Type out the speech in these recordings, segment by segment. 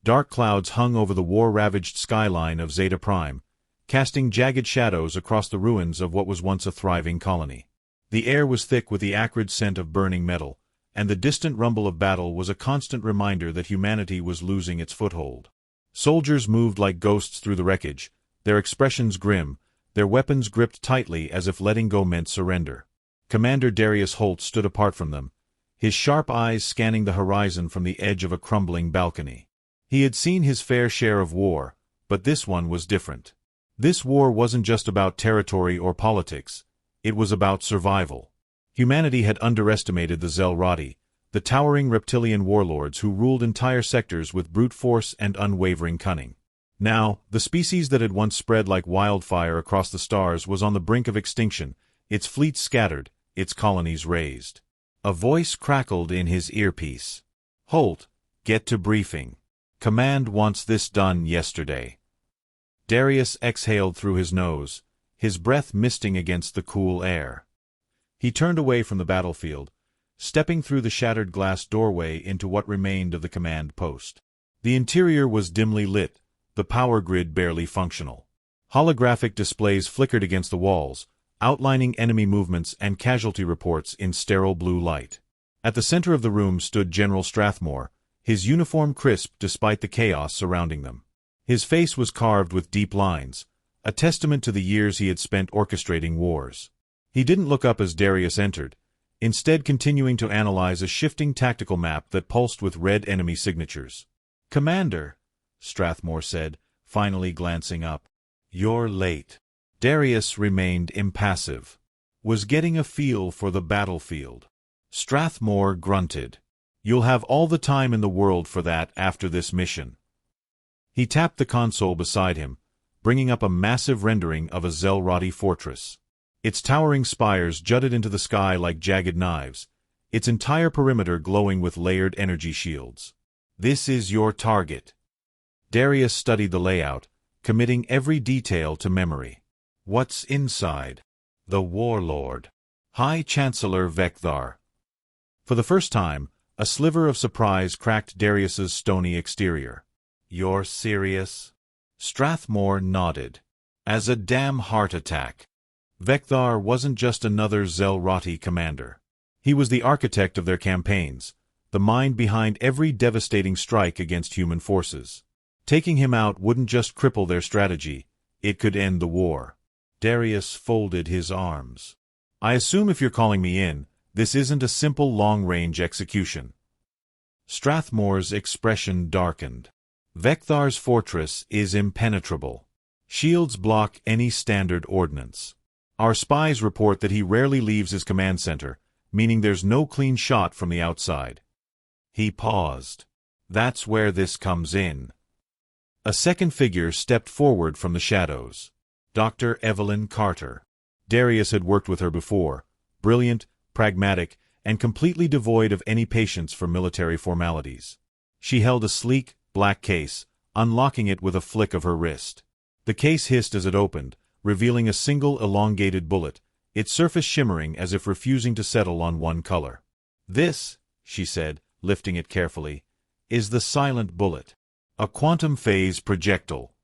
Dark clouds hung over the war-ravaged skyline of Zeta Prime, casting jagged shadows across the ruins of what was once a thriving colony. The air was thick with the acrid scent of burning metal, and the distant rumble of battle was a constant reminder that humanity was losing its foothold. Soldiers moved like ghosts through the wreckage, their expressions grim, their weapons gripped tightly as if letting go meant surrender. Commander Darius Holt stood apart from them, his sharp eyes scanning the horizon from the edge of a crumbling balcony. He had seen his fair share of war, but this one was different. This war wasn't just about territory or politics, it was about survival. Humanity had underestimated the Zelrati, the towering reptilian warlords who ruled entire sectors with brute force and unwavering cunning. Now, the species that had once spread like wildfire across the stars was on the brink of extinction, its fleets scattered, its colonies razed. A voice crackled in his earpiece. "Holt, get to briefing. Command wants this done yesterday." Darius exhaled through his nose, his breath misting against the cool air. He turned away from the battlefield, stepping through the shattered glass doorway into what remained of the command post. The interior was dimly lit, the power grid barely functional. Holographic displays flickered against the walls, outlining enemy movements and casualty reports in sterile blue light. At the center of the room stood General Strathmore, his uniform crisp despite the chaos surrounding them. His face was carved with deep lines, a testament to the years he had spent orchestrating wars. He didn't look up as Darius entered, instead continuing to analyze a shifting tactical map that pulsed with red enemy signatures. "Commander," Strathmore said, finally glancing up. "You're late." Darius remained impassive, was getting a feel for the battlefield. Strathmore grunted. "You'll have all the time in the world for that after this mission." He tapped the console beside him, bringing up a massive rendering of a Zelrati fortress. Its towering spires jutted into the sky like jagged knives, its entire perimeter glowing with layered energy shields. "This is your target." Darius studied the layout, committing every detail to memory. "What's inside?" "The Warlord. High Chancellor Vekthar." For the first time, a sliver of surprise cracked Darius's stony exterior. "You're serious?" Strathmore nodded. "As a damn heart attack." Vekthar wasn't just another Zelrati commander. He was the architect of their campaigns, the mind behind every devastating strike against human forces. Taking him out wouldn't just cripple their strategy, it could end the war. Darius folded his arms. "I assume if you're calling me in, this isn't a simple long-range execution." Strathmore's expression darkened. "Vekthar's fortress is impenetrable. Shields block any standard ordnance. Our spies report that he rarely leaves his command center, meaning there's no clean shot from the outside." He paused. "That's where this comes in." A second figure stepped forward from the shadows. Dr. Evelyn Carter. Darius had worked with her before, brilliant, pragmatic, and completely devoid of any patience for military formalities. She held a sleek, black case, unlocking it with a flick of her wrist. The case hissed as it opened, revealing a single elongated bullet, its surface shimmering as if refusing to settle on one color. "This," she said, lifting it carefully, "is the silent bullet. A quantum phase projectile."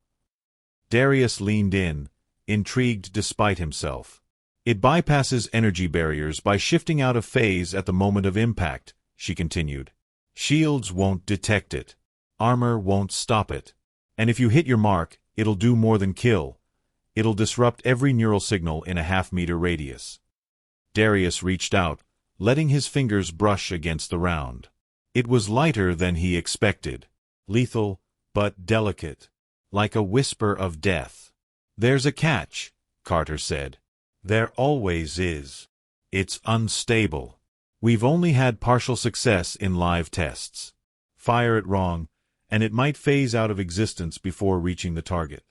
Darius leaned in, intrigued despite himself. "It bypasses energy barriers by shifting out of phase at the moment of impact," she continued. "Shields won't detect it. Armor won't stop it. And if you hit your mark, it'll do more than kill. It'll disrupt every neural signal in a half-meter radius." Darius reached out, letting his fingers brush against the round. It was lighter than he expected. Lethal, but delicate. Like a whisper of death. "There's a catch," Carter said. "There always is. It's unstable. We've only had partial success in live tests. Fire it wrong, and it might phase out of existence before reaching the target.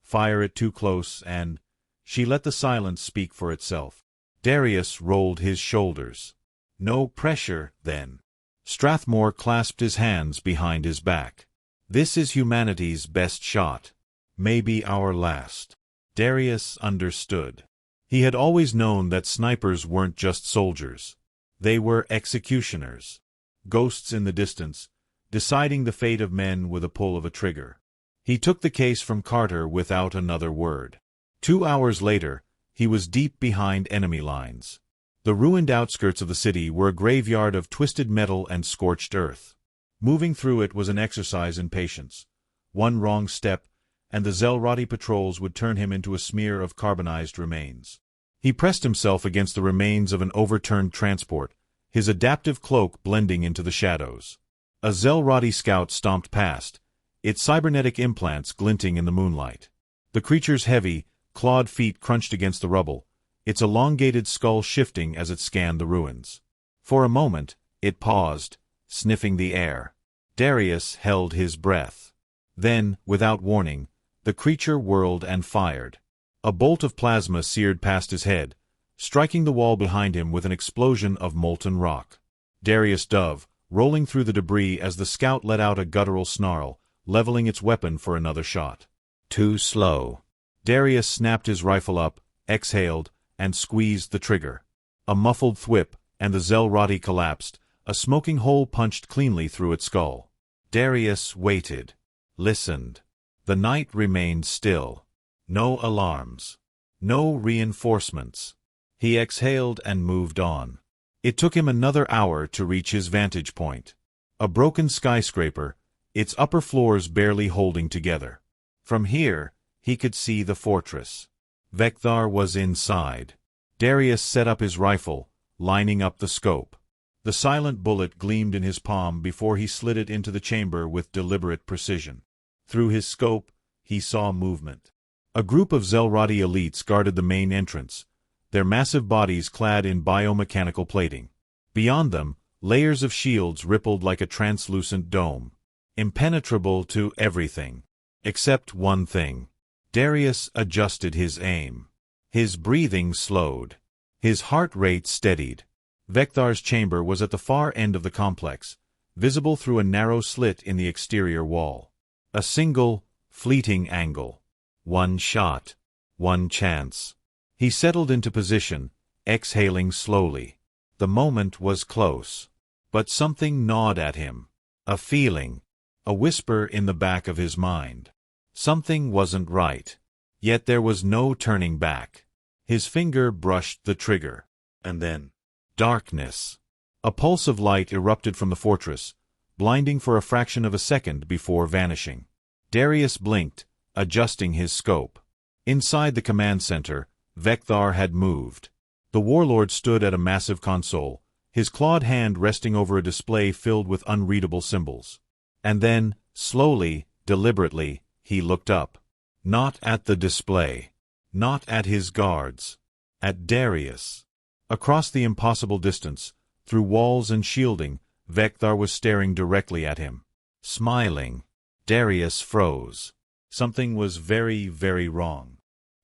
Fire it too close and—" She let the silence speak for itself. Darius rolled his shoulders. "No pressure, then." Strathmore clasped his hands behind his back. "This is humanity's best shot. Maybe our last." Darius understood. He had always known that snipers weren't just soldiers. They were executioners. Ghosts in the distance, deciding the fate of men with a pull of a trigger. He took the case from Carter without another word. 2 hours later, he was deep behind enemy lines. The ruined outskirts of the city were a graveyard of twisted metal and scorched earth. Moving through it was an exercise in patience. One wrong step, and the Zelrati patrols would turn him into a smear of carbonized remains. He pressed himself against the remains of an overturned transport, his adaptive cloak blending into the shadows. A Zelrati scout stomped past, its cybernetic implants glinting in the moonlight. The creature's heavy, clawed feet crunched against the rubble, its elongated skull shifting as it scanned the ruins. For a moment, it paused, sniffing the air. Darius held his breath. Then, without warning, the creature whirled and fired. A bolt of plasma seared past his head, striking the wall behind him with an explosion of molten rock. Darius dove, rolling through the debris as the scout let out a guttural snarl, leveling its weapon for another shot. Too slow. Darius snapped his rifle up, exhaled, and squeezed the trigger. A muffled thwip, and the Zelrati collapsed, a smoking hole punched cleanly through its skull. Darius waited. Listened. The night remained still. No alarms. No reinforcements. He exhaled and moved on. It took him another hour to reach his vantage point. A broken skyscraper, its upper floors barely holding together. From here, he could see the fortress. Vekthar was inside. Darius set up his rifle, lining up the scope. The silent bullet gleamed in his palm before he slid it into the chamber with deliberate precision. Through his scope, he saw movement. A group of Zelrati elites guarded the main entrance, their massive bodies clad in biomechanical plating. Beyond them, layers of shields rippled like a translucent dome, impenetrable to everything. Except one thing. Darius adjusted his aim. His breathing slowed. His heart rate steadied. Vekthar's chamber was at the far end of the complex, visible through a narrow slit in the exterior wall. A single, fleeting angle. One shot. One chance. He settled into position, exhaling slowly. The moment was close. But something gnawed at him. A feeling. A whisper in the back of his mind. Something wasn't right. Yet there was no turning back. His finger brushed the trigger. And then, darkness. A pulse of light erupted from the fortress, blinding for a fraction of a second before vanishing. Darius blinked, adjusting his scope. Inside the command center, Vekthar had moved. The warlord stood at a massive console, his clawed hand resting over a display filled with unreadable symbols. And then, slowly, deliberately, he looked up. Not at the display. Not at his guards. At Darius. Across the impossible distance, through walls and shielding, Vekthar was staring directly at him. Smiling. Darius froze. Something was very, very wrong.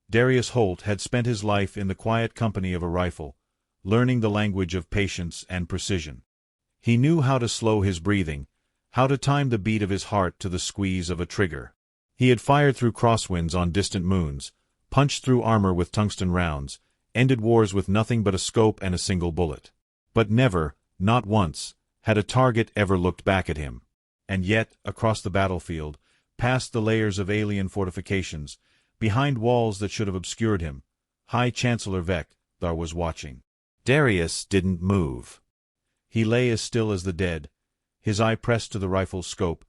Darius Holt had spent his life in the quiet company of a rifle, learning the language of patience and precision. He knew how to slow his breathing, how to time the beat of his heart to the squeeze of a trigger. He had fired through crosswinds on distant moons, punched through armor with tungsten rounds, ended wars with nothing but a scope and a single bullet. But never, not once, had a target ever looked back at him. And yet, across the battlefield, past the layers of alien fortifications, behind walls that should have obscured him, High Chancellor Vekthar was watching. Darius didn't move. He lay as still as the dead, his eye pressed to the rifle's scope,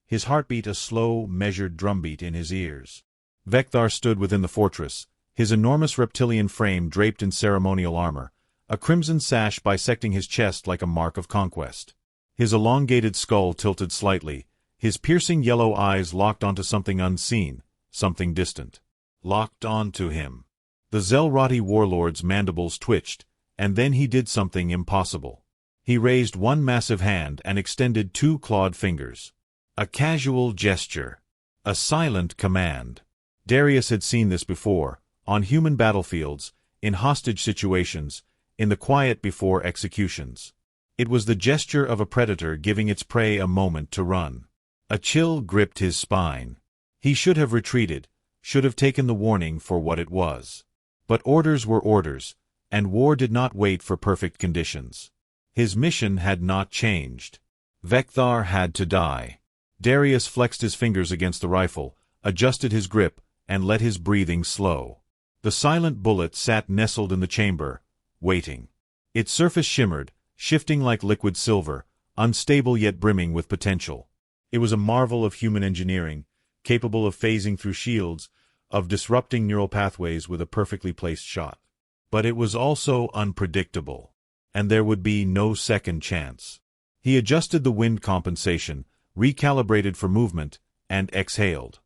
his heartbeat a slow, measured drumbeat in his ears. Vekthar stood within the fortress, his enormous reptilian frame draped in ceremonial armor, a crimson sash bisecting his chest like a mark of conquest. His elongated skull tilted slightly, his piercing yellow eyes locked onto something unseen, something distant. Locked onto him. The Zelrati warlord's mandibles twitched, and then he did something impossible. He raised one massive hand and extended two clawed fingers. A casual gesture. A silent command. Darius had seen this before, on human battlefields, in hostage situations, in the quiet before executions. It was the gesture of a predator giving its prey a moment to run. A chill gripped his spine. He should have retreated, should have taken the warning for what it was. But orders were orders, and war did not wait for perfect conditions. His mission had not changed. Vekthar had to die. Darius flexed his fingers against the rifle, adjusted his grip, and let his breathing slow. The silent bullet sat nestled in the chamber, waiting. Its surface shimmered, shifting like liquid silver, unstable yet brimming with potential. It was a marvel of human engineering, capable of phasing through shields, of disrupting neural pathways with a perfectly placed shot. But it was also unpredictable, and there would be no second chance. He adjusted the wind compensation, recalibrated for movement, and exhaled.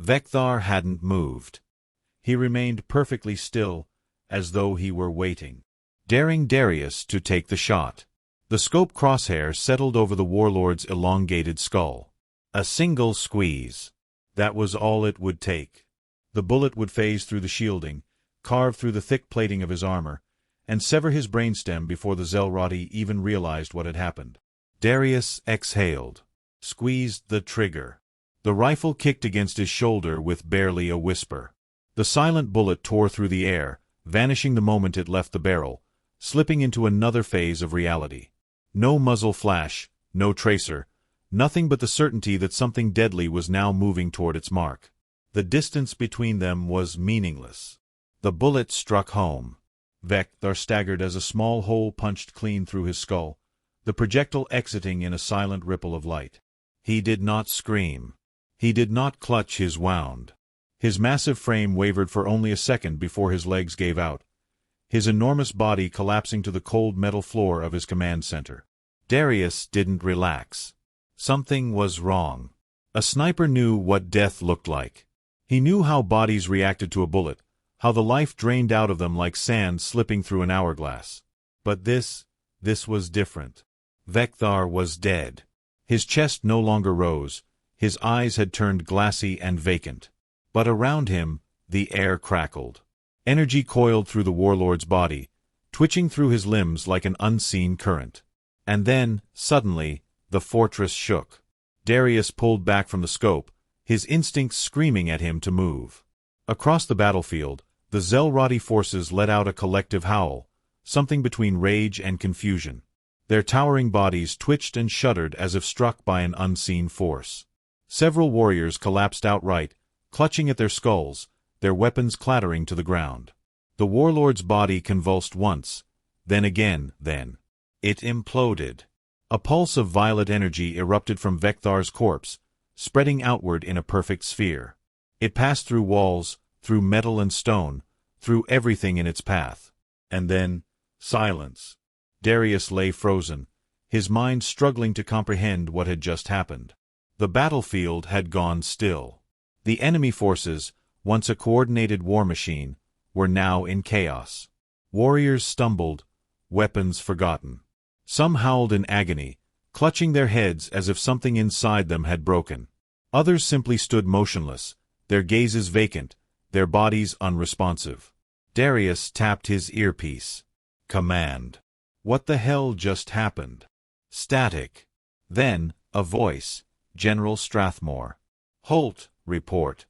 Vekthar hadn't moved. He remained perfectly still, as though he were waiting, daring Darius to take the shot. The scope crosshair settled over the warlord's elongated skull. A single squeeze. That was all it would take. The bullet would phase through the shielding, carve through the thick plating of his armor, and sever his brainstem before the Zelrati even realized what had happened. Darius exhaled, squeezed the trigger. The rifle kicked against his shoulder with barely a whisper. The silent bullet tore through the air, vanishing the moment it left the barrel, slipping into another phase of reality. No muzzle flash, no tracer, nothing but the certainty that something deadly was now moving toward its mark. The distance between them was meaningless. The bullet struck home. Vekthar staggered as a small hole punched clean through his skull, the projectile exiting in a silent ripple of light. He did not scream. He did not clutch his wound. His massive frame wavered for only a second before his legs gave out, his enormous body collapsing to the cold metal floor of his command center. Darius didn't relax. Something was wrong. A sniper knew what death looked like. He knew how bodies reacted to a bullet, how the life drained out of them like sand slipping through an hourglass. But this was different. Vekthar was dead. His chest no longer rose, his eyes had turned glassy and vacant. But around him, the air crackled. Energy coiled through the warlord's body, twitching through his limbs like an unseen current. And then, suddenly, the fortress shook. Darius pulled back from the scope, his instincts screaming at him to move. Across the battlefield, the Zelrati forces let out a collective howl, something between rage and confusion. Their towering bodies twitched and shuddered as if struck by an unseen force. Several warriors collapsed outright, clutching at their skulls, their weapons clattering to the ground. The warlord's body convulsed once, then again, then. It imploded. A pulse of violet energy erupted from Vekthar's corpse, spreading outward in a perfect sphere. It passed through walls, through metal and stone, through everything in its path. And then, silence. Darius lay frozen, his mind struggling to comprehend what had just happened. The battlefield had gone still. The enemy forces, once a coordinated war machine, were now in chaos. Warriors stumbled, weapons forgotten. Some howled in agony, clutching their heads as if something inside them had broken. Others simply stood motionless, their gazes vacant, their bodies unresponsive. Darius tapped his earpiece. Command. What the hell just happened? Static. Then, a voice. General Strathmore. Holt, report.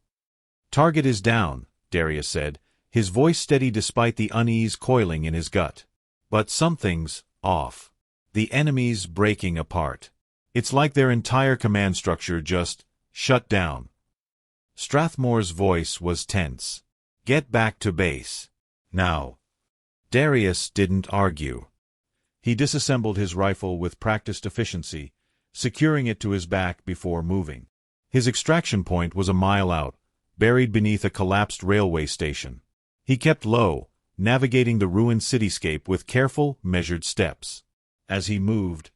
Target is down, Darius said, his voice steady despite the unease coiling in his gut. But something's off. The enemy's breaking apart. It's like their entire command structure just shut down. Strathmore's voice was tense. Get back to base. Now. Darius didn't argue. He disassembled his rifle with practiced efficiency, securing it to his back before moving. His extraction point was a mile out, buried beneath a collapsed railway station. He kept low, navigating the ruined cityscape with careful, measured steps. As he moved,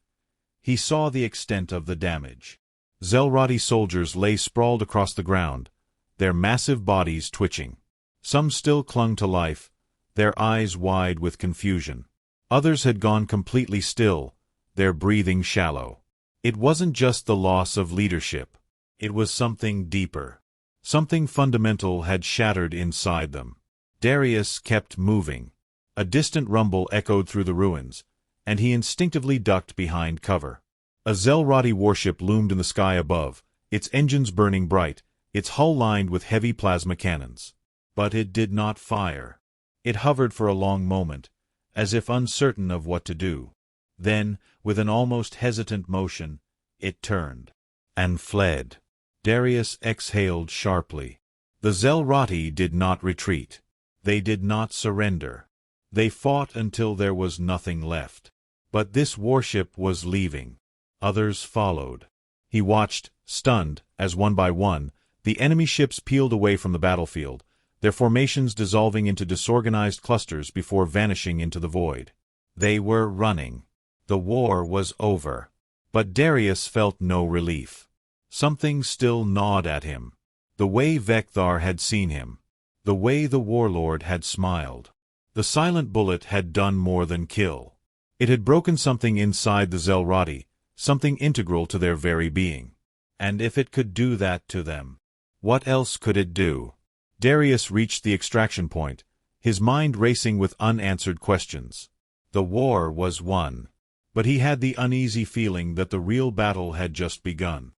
he saw the extent of the damage. Zelrati soldiers lay sprawled across the ground, their massive bodies twitching. Some still clung to life, their eyes wide with confusion. Others had gone completely still, their breathing shallow. It wasn't just the loss of leadership. It was something deeper. Something fundamental had shattered inside them. Darius kept moving. A distant rumble echoed through the ruins, and he instinctively ducked behind cover. A Zelrati warship loomed in the sky above, its engines burning bright, its hull lined with heavy plasma cannons. But it did not fire. It hovered for a long moment, as if uncertain of what to do. Then, with an almost hesitant motion, it turned and fled. Darius exhaled sharply. The Zelrati did not retreat. They did not surrender. They fought until there was nothing left. But this warship was leaving. Others followed. He watched, stunned, as one by one, the enemy ships peeled away from the battlefield, their formations dissolving into disorganized clusters before vanishing into the void. They were running. The war was over. But Darius felt no relief. Something still gnawed at him. The way Vekthar had seen him. The way the warlord had smiled. The silent bullet had done more than kill. It had broken something inside the Zelrati, something integral to their very being. And if it could do that to them, what else could it do? Darius reached the extraction point, his mind racing with unanswered questions. The war was won. But he had the uneasy feeling that the real battle had just begun.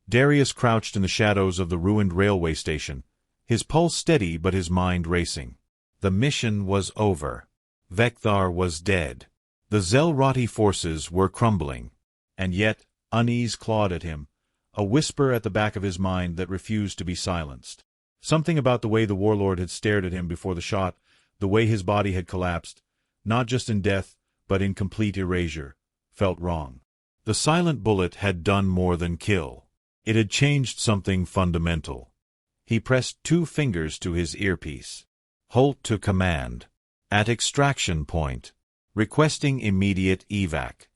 Darius crouched in the shadows of the ruined railway station, his pulse steady but his mind racing. The mission was over. Vekthar was dead. The Zelrati forces were crumbling. And yet, unease clawed at him, a whisper at the back of his mind that refused to be silenced. Something about the way the warlord had stared at him before the shot, the way his body had collapsed, not just in death, but in complete erasure, felt wrong. The silent bullet had done more than kill. It had changed something fundamental. He pressed 2 fingers to his earpiece. Halt to command. At extraction point. Requesting immediate evac.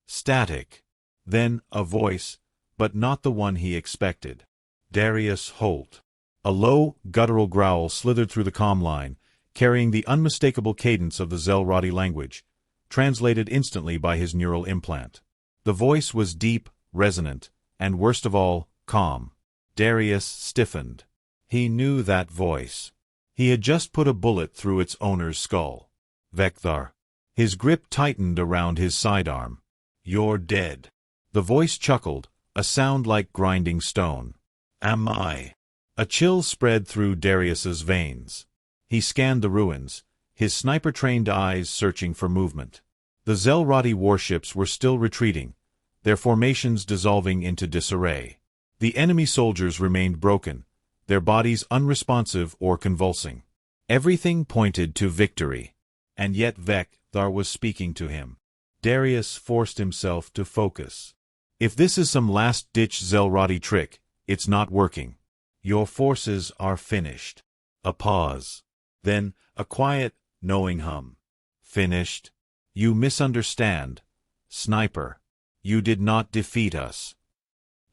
Static. Then a voice, but not the one he expected. Darius Holt. A low, guttural growl slithered through the comm line, carrying the unmistakable cadence of the Zelrati language, translated instantly by his neural implant. The voice was deep, resonant, and worst of all, calm. Darius stiffened. He knew that voice. He had just put a bullet through its owner's skull. Vekthar. His grip tightened around his sidearm. You're dead. The voice chuckled, a sound like grinding stone. Am I? A chill spread through Darius's veins. He scanned the ruins, his sniper-trained eyes searching for movement. The Zelrati warships were still retreating, their formations dissolving into disarray. The enemy soldiers remained broken, their bodies unresponsive or convulsing. Everything pointed to victory. And yet Vekthar was speaking to him. Darius forced himself to focus. If this is some last-ditch Zelrati trick, it's not working. Your forces are finished. A pause. Then, a quiet, knowing hum. Finished? You misunderstand. Sniper. You did not defeat us.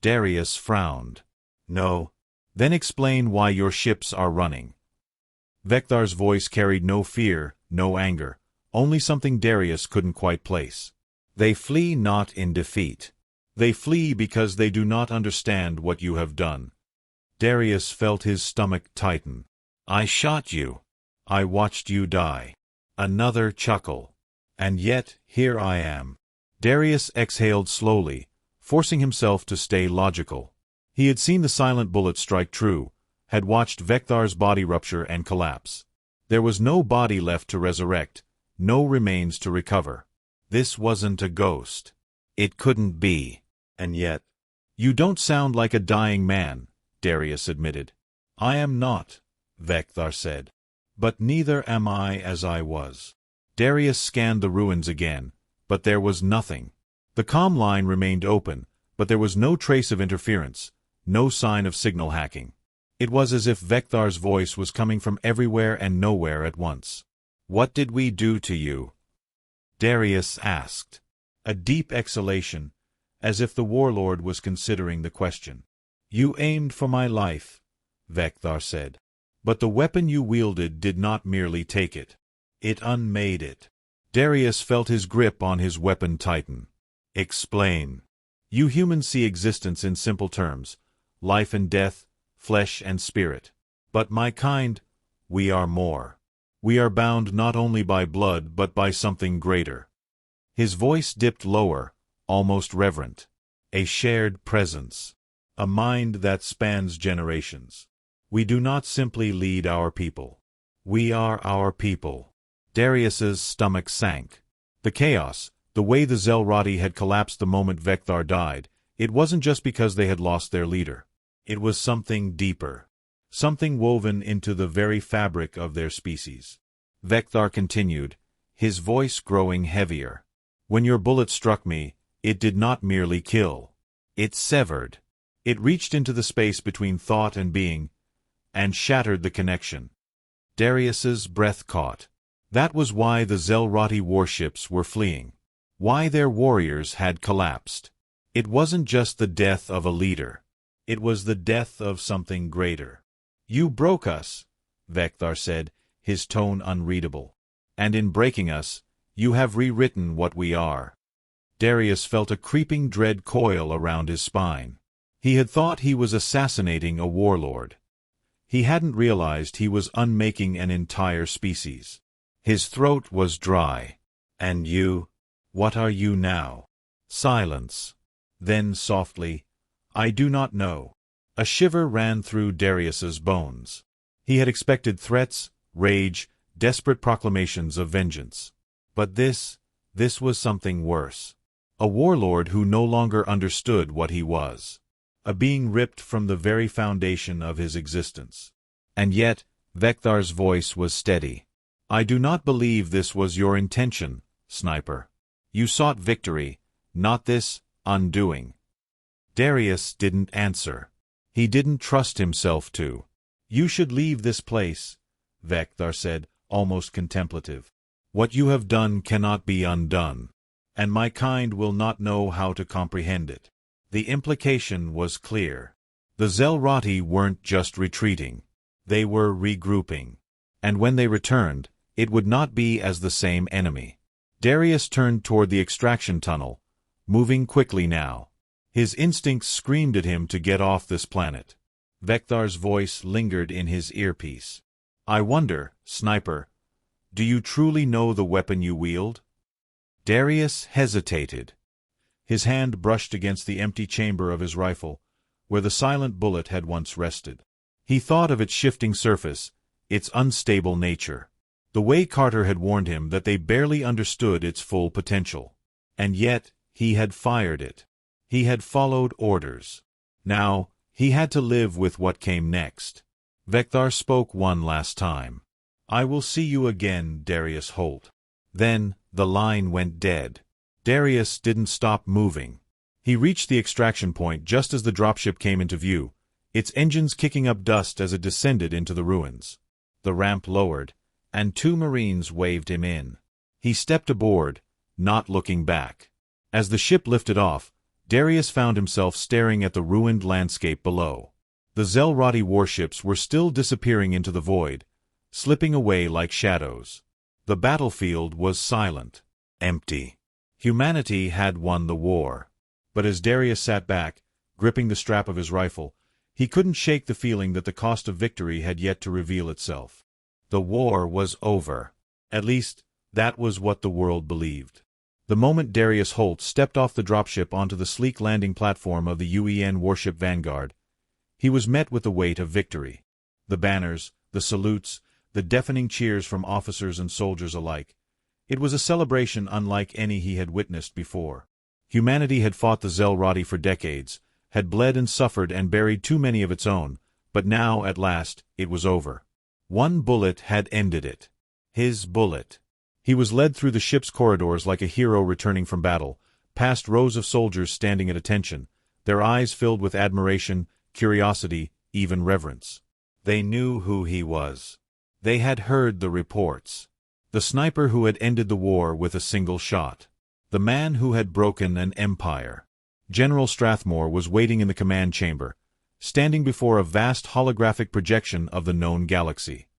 Darius frowned. No. Then explain why your ships are running. Vekthar's voice carried no fear, no anger, only something Darius couldn't quite place. They flee not in defeat. They flee because they do not understand what you have done. Darius felt his stomach tighten. I shot you. I watched you die. Another chuckle. And yet, here I am. Darius exhaled slowly, forcing himself to stay logical. He had seen the silent bullet strike true, had watched Vekthar's body rupture and collapse. There was no body left to resurrect, no remains to recover. This wasn't a ghost. It couldn't be. And yet, you don't sound like a dying man, Darius admitted. I am not, Vekthar said. But neither am I as I was. Darius scanned the ruins again, but there was nothing. The comm line remained open, but there was no trace of interference, no sign of signal hacking. It was as if Vekthar's voice was coming from everywhere and nowhere at once. What did we do to you? Darius asked. A deep exhalation, as if the warlord was considering the question. You aimed for my life, Vekthar said. But the weapon you wielded did not merely take it. It unmade it. Darius felt his grip on his weapon tighten. Explain. You humans see existence in simple terms, life and death, flesh and spirit. But my kind, we are more. We are bound not only by blood but by something greater. His voice dipped lower, almost reverent. A shared presence. A mind that spans generations. We do not simply lead our people. We are our people. Darius's stomach sank. The chaos, the way the Zelrati had collapsed the moment Vekthar died, It wasn't just because they had lost their leader. It was something deeper. Something woven into the very fabric of their species. Vekthar continued, his voice growing heavier. When your bullet struck me, it did not merely kill. It severed. It reached into the space between thought and being, and shattered the connection. Darius's breath caught. That was why the Zelrati warships were fleeing. Why their warriors had collapsed. It wasn't just the death of a leader. It was the death of something greater. You broke us, Vekthar said, his tone unreadable. And in breaking us, you have rewritten what we are. Darius felt a creeping dread coil around his spine. He had thought he was assassinating a warlord. He hadn't realized he was unmaking an entire species. His throat was dry. And you? What are you now? Silence. Then softly, I do not know. A shiver ran through Darius's bones. He had expected threats, rage, desperate proclamations of vengeance. But this was something worse. A warlord who no longer understood what he was. A being ripped from the very foundation of his existence. And yet, Vekthar's voice was steady. I do not believe this was your intention, Sniper. You sought victory, not this undoing. Darius didn't answer. He didn't trust himself to. You should leave this place, Vekthar said, almost contemplative. What you have done cannot be undone, and my kind will not know how to comprehend it. The implication was clear. The Zelrati weren't just retreating. They were regrouping. And when they returned, it would not be as the same enemy. Darius turned toward the extraction tunnel, moving quickly now. His instincts screamed at him to get off this planet. Vekthar's voice lingered in his earpiece. I wonder, Sniper, do you truly know the weapon you wield? Darius hesitated. His hand brushed against the empty chamber of his rifle, where the silent bullet had once rested. He thought of its shifting surface, its unstable nature. The way Carter had warned him that they barely understood its full potential. And yet, he had fired it. He had followed orders. Now, he had to live with what came next. Vekthar spoke one last time. I will see you again, Darius Holt. Then, the line went dead. Darius didn't stop moving. He reached the extraction point just as the dropship came into view, its engines kicking up dust as it descended into the ruins. The ramp lowered, and 2 Marines waved him in. He stepped aboard, not looking back. As the ship lifted off, Darius found himself staring at the ruined landscape below. The Zelrati warships were still disappearing into the void, slipping away like shadows. The battlefield was silent, empty. Humanity had won the war. But as Darius sat back, gripping the strap of his rifle, he couldn't shake the feeling that the cost of victory had yet to reveal itself. The war was over. At least, that was what the world believed. The moment Darius Holt stepped off the dropship onto the sleek landing platform of the UEN warship Vanguard, he was met with the weight of victory. The banners, the salutes, the deafening cheers from officers and soldiers alike. It was a celebration unlike any he had witnessed before. Humanity had fought the Zelrati for decades, had bled and suffered and buried too many of its own, but now, at last, it was over. One bullet had ended it. His bullet. He was led through the ship's corridors like a hero returning from battle, past rows of soldiers standing at attention, their eyes filled with admiration, curiosity, even reverence. They knew who he was. They had heard the reports. The sniper who had ended the war with a single shot. The man who had broken an empire. General Strathmore was waiting in the command chamber, standing before a vast holographic projection of the known galaxy.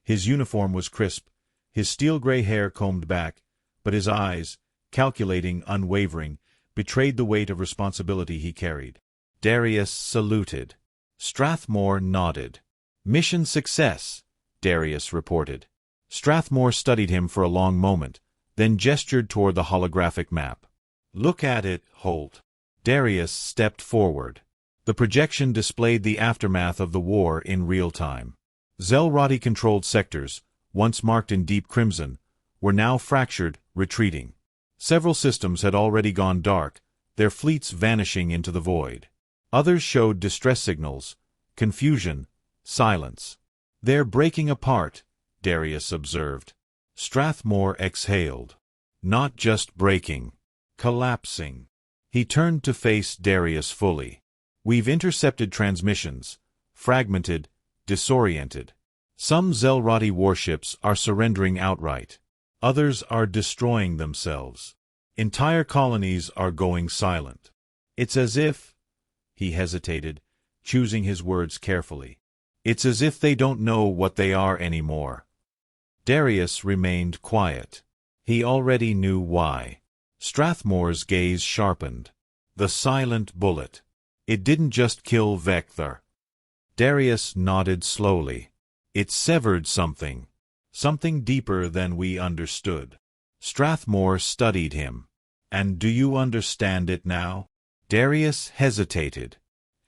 His uniform was crisp, his steel-gray hair combed back, but his eyes, calculating, unwavering, betrayed the weight of responsibility he carried. Darius saluted. Strathmore nodded. Mission success, Darius reported. Strathmore studied him for a long moment, then gestured toward the holographic map. Look at it, Holt. Darius stepped forward. The projection displayed the aftermath of the war in real time. Zelrati-controlled sectors, once marked in deep crimson, were now fractured, retreating. Several systems had already gone dark, their fleets vanishing into the void. Others showed distress signals, confusion, silence. "They're breaking apart," Darius observed. Strathmore exhaled. "Not just breaking. Collapsing." He turned to face Darius fully. "We've intercepted transmissions, fragmented, disoriented. Some Zelrati warships are surrendering outright. Others are destroying themselves. Entire colonies are going silent. It's as if—" he hesitated, choosing his words carefully. "It's as if they don't know what they are anymore." Darius remained quiet. He already knew why. Strathmore's gaze sharpened. The silent bullet. It didn't just kill Vector. Darius nodded slowly. It severed something. Something deeper than we understood. Strathmore studied him. "And do you understand it now?" Darius hesitated.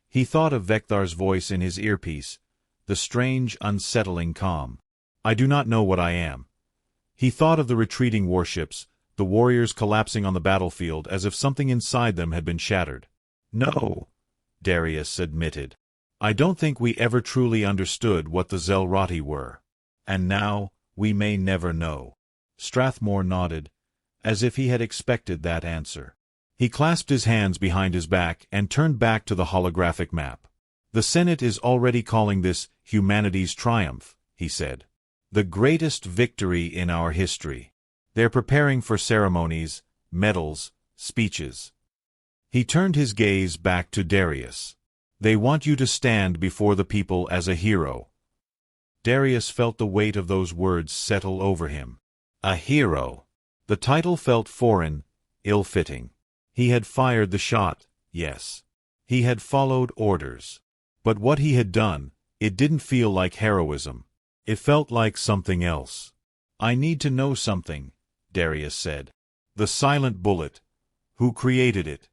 He thought of Vector's voice in his earpiece, the strange, unsettling calm. "I do not know what I am." He thought of the retreating warships, the warriors collapsing on the battlefield as if something inside them had been shattered. "No," Darius admitted. "I don't think we ever truly understood what the Zelrati were. And now, we may never know." Strathmore nodded, as if he had expected that answer. He clasped his hands behind his back and turned back to the holographic map. "The Senate is already calling this humanity's triumph," he said. "The greatest victory in our history. They're preparing for ceremonies, medals, speeches." He turned his gaze back to Darius. "They want you to stand before the people as a hero." Darius felt the weight of those words settle over him. A hero. The title felt foreign, ill-fitting. He had fired the shot, yes. He had followed orders. But what he had done, it didn't feel like heroism. It felt like something else. "I need to know something," Darius said. "The silent bullet. Who created it?"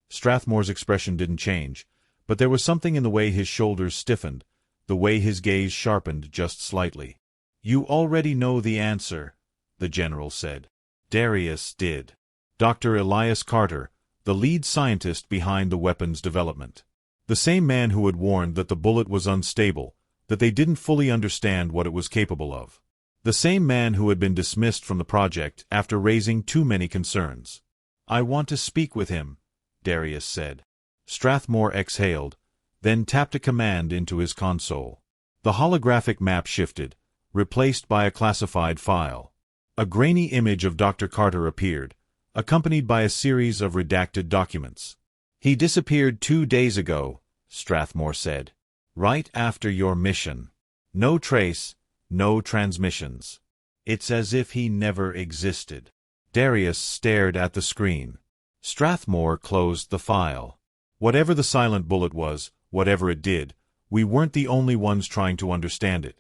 Strathmore's expression didn't change, but there was something in the way his shoulders stiffened, the way his gaze sharpened just slightly. "You already know the answer," the general said. Darius did. Dr. Elias Carter, the lead scientist behind the weapons development. The same man who had warned that the bullet was unstable, that they didn't fully understand what it was capable of. The same man who had been dismissed from the project after raising too many concerns. "I want to speak with him," Darius said. Strathmore exhaled, then tapped a command into his console. The holographic map shifted, replaced by a classified file. A grainy image of Dr. Carter appeared, accompanied by a series of redacted documents. "He disappeared 2 days ago," Strathmore said. "Right after your mission. No trace, no transmissions. It's as if he never existed." Darius stared at the screen. Strathmore closed the file. Whatever the silent bullet was, whatever it did, we weren't the only ones trying to understand it.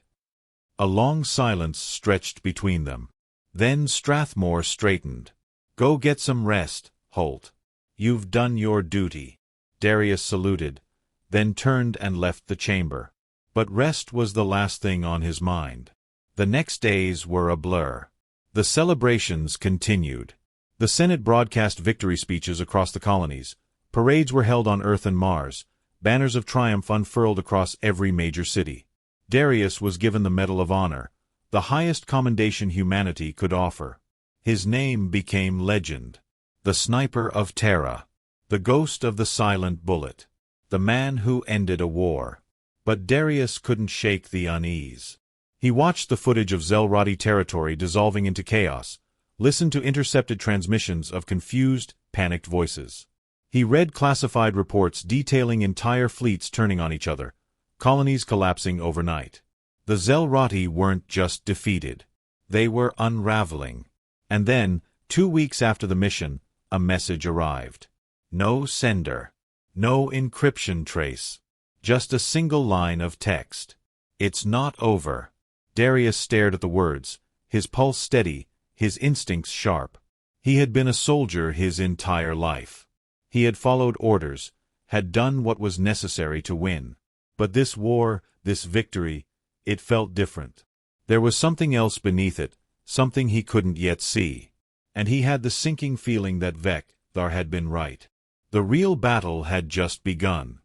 A long silence stretched between them. Then Strathmore straightened. "Go get some rest, Holt. You've done your duty." Darius saluted, then turned and left the chamber. But rest was the last thing on his mind. The next days were a blur. The celebrations continued. The Senate broadcast victory speeches across the colonies. Parades were held on Earth and Mars. Banners of triumph unfurled across every major city. Darius was given the Medal of Honor, the highest commendation humanity could offer. His name became legend. The Sniper of Terra. The ghost of the silent bullet. The man who ended a war. But Darius couldn't shake the unease. He watched the footage of Zelrati territory dissolving into chaos, listened to intercepted transmissions of confused, panicked voices. He read classified reports detailing entire fleets turning on each other, colonies collapsing overnight. The Zelrati weren't just defeated. They were unraveling. And then, 2 weeks after the mission, a message arrived. No sender. No encryption trace. Just a single line of text. "It's not over." Darius stared at the words, his pulse steady, his instincts sharp. He had been a soldier his entire life. He had followed orders, had done what was necessary to win. But this war, this victory, it felt different. There was something else beneath it, something he couldn't yet see. And he had the sinking feeling that Vector had been right. The real battle had just begun.